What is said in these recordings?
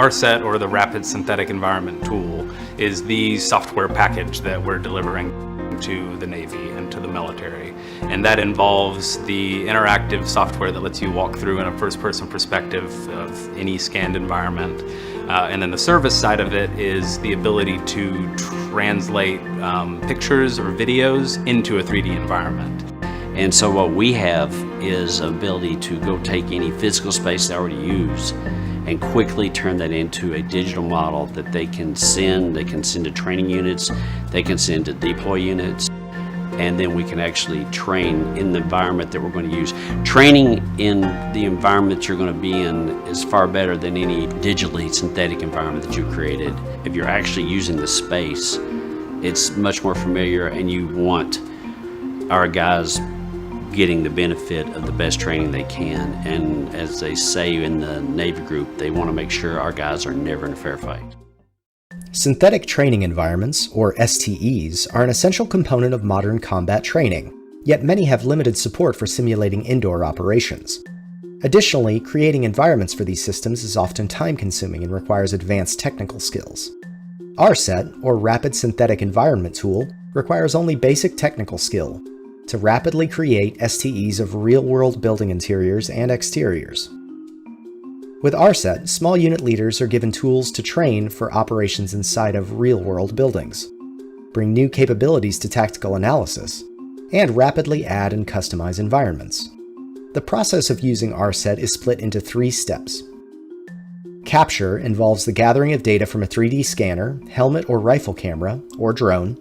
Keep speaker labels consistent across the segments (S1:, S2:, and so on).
S1: RSET, or the Rapid Synthetic Environment Tool, is the software package that we're delivering to the Navy and to the military. And that involves the interactive software that lets you walk through in a first-person perspective of any scanned environment. And then the service side of it is the ability to translate pictures or videos into a 3D environment.
S2: And so what we have is ability to go take any physical space they already use and quickly turn that into a digital model that they can send to training units, they can send to deploy units, and then we can actually train in the environment that we're going to use. Training in the environment you're going to be in is far better than any digitally synthetic environment that you created. If you're actually using the space, it's much more familiar, and you want our guys getting the benefit of the best training they can. And as they say in the Navy group, they want to make sure our guys are never in a fair fight.
S3: Synthetic training environments, or STEs, are an essential component of modern combat training, yet many have limited support for simulating indoor operations. Additionally, creating environments for these systems is often time-consuming and requires advanced technical skills. RSET, or Rapid Synthetic Environment Tool, requires only basic technical skill to rapidly create STEs of real-world building interiors and exteriors. With RSET, small unit leaders are given tools to train for operations inside of real-world buildings, bring new capabilities to tactical analysis, and rapidly add and customize environments. The process of using RSET is split into 3 steps. Capture involves the gathering of data from a 3D scanner, helmet or rifle camera, or drone,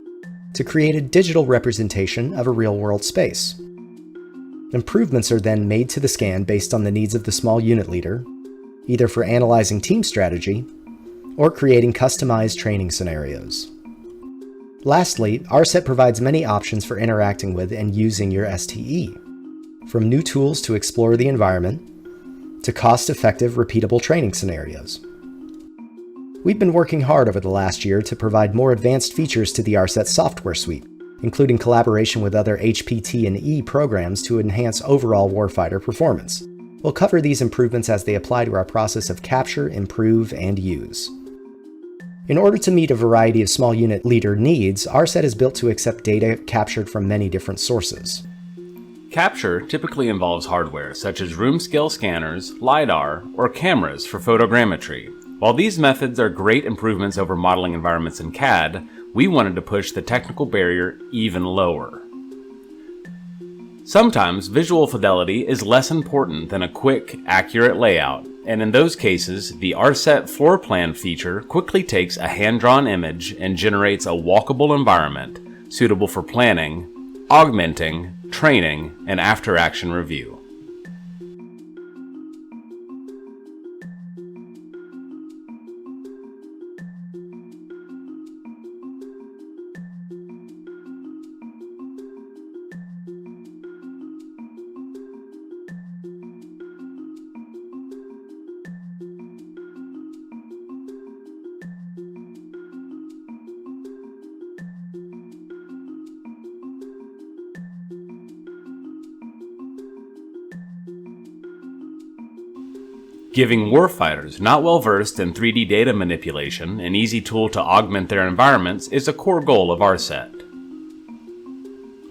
S3: to create a digital representation of a real-world space. Improvements are then made to the scan based on the needs of the small unit leader, either for analyzing team strategy or creating customized training scenarios. Lastly, RSET provides many options for interacting with and using your STE, from new tools to explore the environment to cost-effective, repeatable training scenarios. We've been working hard over the last year to provide more advanced features to the RSET software suite, including collaboration with other HPT and E programs to enhance overall warfighter performance. We'll cover these improvements as they apply to our process of capture, improve, and use. In order to meet a variety of small unit leader needs, RSET is built to accept data captured from many different sources.
S1: Capture typically involves hardware such as room-scale scanners, LiDAR, or cameras for photogrammetry. While these methods are great improvements over modeling environments in CAD, we wanted to push the technical barrier even lower. Sometimes visual fidelity is less important than a quick, accurate layout, and in those cases, the RSET floor plan feature quickly takes a hand-drawn image and generates a walkable environment suitable for planning, augmenting, training, and after-action review. Giving warfighters not well versed in 3D data manipulation an easy tool to augment their environments is a core goal of RSET.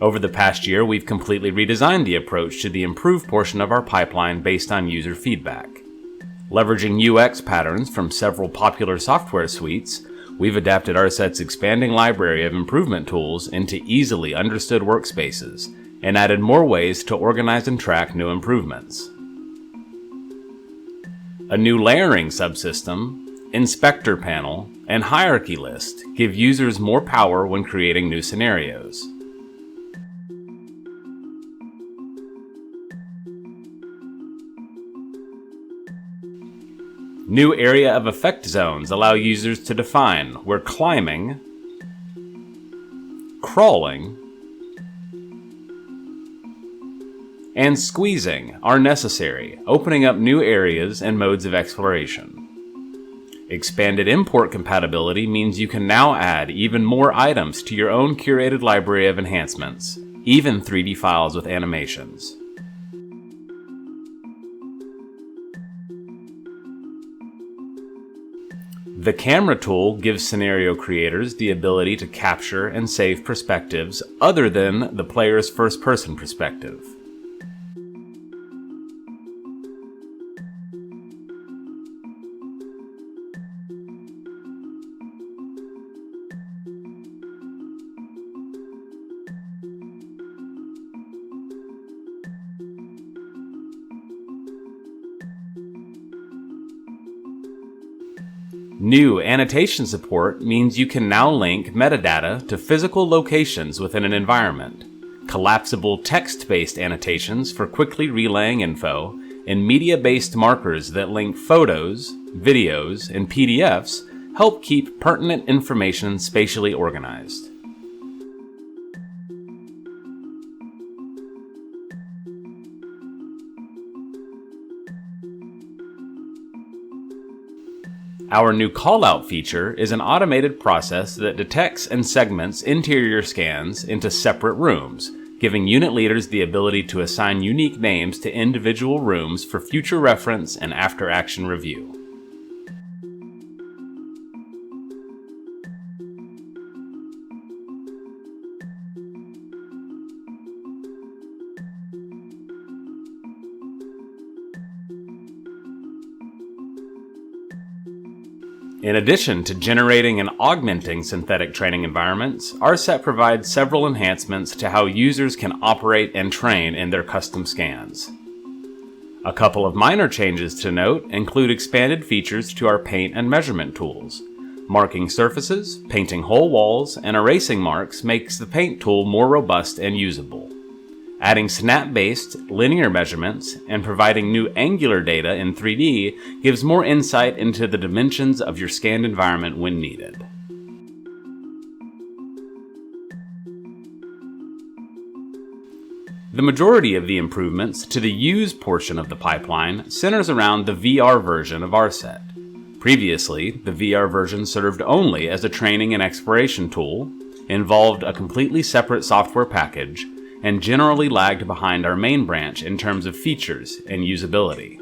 S1: Over the past year, we've completely redesigned the approach to the improved portion of our pipeline based on user feedback. Leveraging UX patterns from several popular software suites, we've adapted RSET's expanding library of improvement tools into easily understood workspaces and added more ways to organize and track new improvements. A new layering subsystem, inspector panel, and hierarchy list give users more power when creating new scenarios. New area of effect zones allow users to define where climbing, crawling, and squeezing are necessary, opening up new areas and modes of exploration. Expanded import compatibility means you can now add even more items to your own curated library of enhancements, even 3D files with animations. The Camera tool gives scenario creators the ability to capture and save perspectives other than the player's first-person perspective. New annotation support means you can now link metadata to physical locations within an environment, collapsible text-based annotations for quickly relaying info, and media-based markers that link photos, videos, and PDFs help keep pertinent information spatially organized. Our new Callout feature is an automated process that detects and segments interior scans into separate rooms, giving unit leaders the ability to assign unique names to individual rooms for future reference and after-action review. In addition to generating and augmenting synthetic training environments, RSET provides several enhancements to how users can operate and train in their custom scans. A couple of minor changes to note include expanded features to our paint and measurement tools. Marking surfaces, painting whole walls, and erasing marks makes the paint tool more robust and usable. Adding snap-based linear measurements and providing new angular data in 3D gives more insight into the dimensions of your scanned environment when needed. The majority of the improvements to the use portion of the pipeline centers around the VR version of RSET. Previously, the VR version served only as a training and exploration tool, involved a completely separate software package, and generally lagged behind our main branch in terms of features and usability.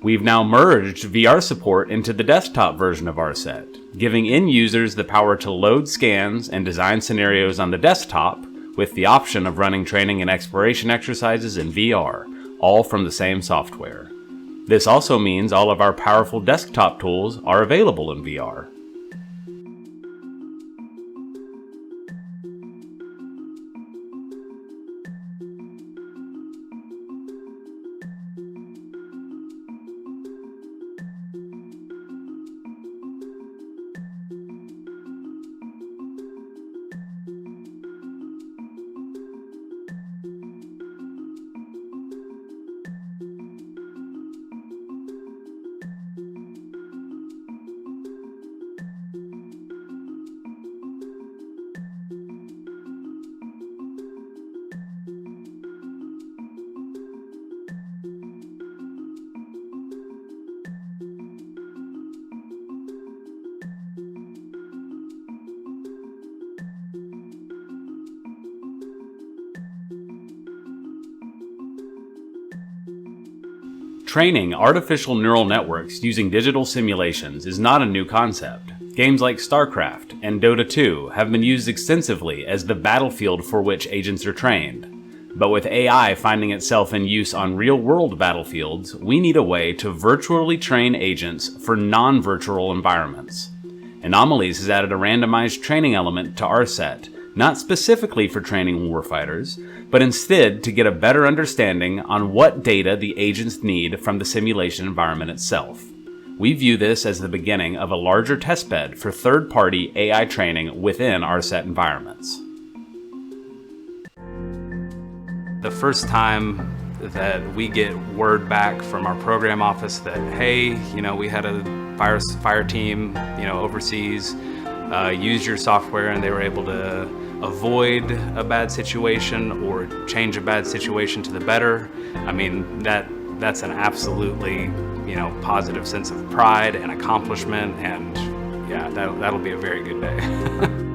S1: We've now merged VR support into the desktop version of RSET, giving end users the power to load scans and design scenarios on the desktop with the option of running training and exploration exercises in VR, all from the same software. This also means all of our powerful desktop tools are available in VR. Training artificial neural networks using digital simulations is not a new concept. Games like StarCraft and Dota 2 have been used extensively as the battlefield for which agents are trained. But with AI finding itself in use on real-world battlefields, we need a way to virtually train agents for non-virtual environments. Anomalies has added a randomized training element to RSET, not specifically for training warfighters, but instead to get a better understanding on what data the agents need from the simulation environment itself. We view this as the beginning of a larger testbed for third-party AI training within RSET environments. The first time that we get word back from our program office that, hey, we had a fire team, overseas, use your software and they were able to avoid a bad situation or change a bad situation to the better. I mean, that's an absolutely, positive sense of pride and accomplishment, and yeah, that'll be a very good day.